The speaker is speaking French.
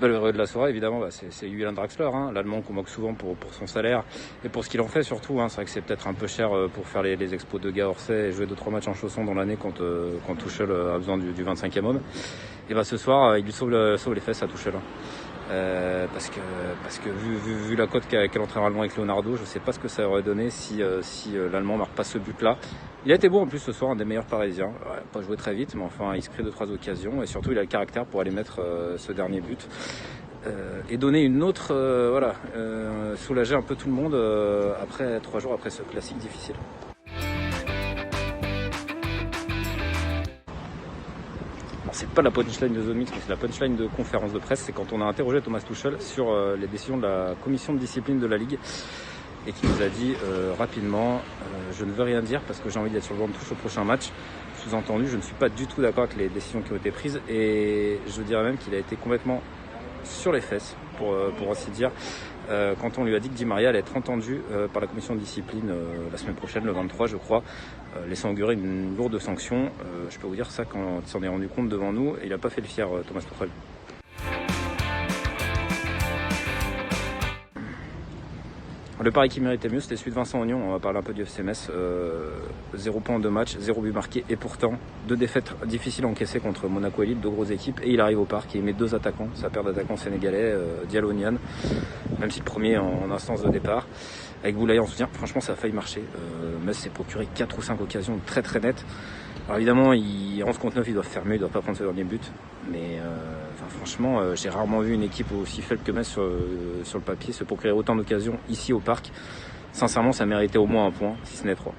Le héros de la soirée, évidemment, c'est Julian Draxler, hein, l'Allemand qu'on moque souvent pour son salaire et pour ce qu'il en fait surtout. Hein. C'est vrai que c'est peut-être un peu cher pour faire les expos de gars Orsay et jouer 2-3 matchs en chaussons dans l'année quand Tuchel a besoin du 25e homme. Et ce soir, il lui sauve les fesses à Tuchel. Parce que vu la cote qu'a l'entraîneur allemand avec Leonardo, je ne sais pas ce que ça aurait donné si l'Allemand marque pas ce but-là. Il a été bon en plus ce soir, un des meilleurs Parisiens. Ouais, pas joué très vite, mais enfin il se crée 2-3 occasions et surtout il a le caractère pour aller mettre ce dernier but et donner une autre, soulager un peu tout le monde après 3 jours après ce classique difficile. C'est pas la punchline de The Mix, mais c'est la punchline de conférence de presse. C'est quand on a interrogé Thomas Tuchel sur les décisions de la commission de discipline de la Ligue et qui nous a dit rapidement je ne veux rien dire parce que j'ai envie d'être sur le banc de touche au prochain match. Sous-entendu, je ne suis pas du tout d'accord avec les décisions qui ont été prises et je dirais même qu'il a été complètement sur les fesses, pour ainsi dire, quand on lui a dit que Di Maria allait être entendu par la commission de discipline la semaine prochaine, le 23 je crois, laissant augurer une lourde sanction. Je peux vous dire ça quand il s'en est rendu compte devant nous et il n'a pas fait le fier Thomas Tuchel. Le pari qui méritait mieux, c'était celui de Vincent Ognon. On va parler un peu du FC Metz. 0 points en 2 matchs, 0 but marqué et pourtant 2 défaites difficiles à encaisser contre Monaco et Lille, 2 grosses équipes. Et il arrive au parc et il met 2 attaquants, sa paire d'attaquants sénégalais, Diallo Niane, même si le premier en instance de départ. Avec Boulaye en soutien, franchement ça a failli marcher. Metz s'est procuré 4 ou 5 occasions très très nettes. Alors évidemment, en 11 contre 9, ils doivent faire mieux, ils doivent pas prendre ce dernier but. Mais franchement, j'ai rarement vu une équipe aussi faible que Metz sur le papier se procurer autant d'occasions ici au parc. Sincèrement, ça méritait au moins un point, si ce n'est 3.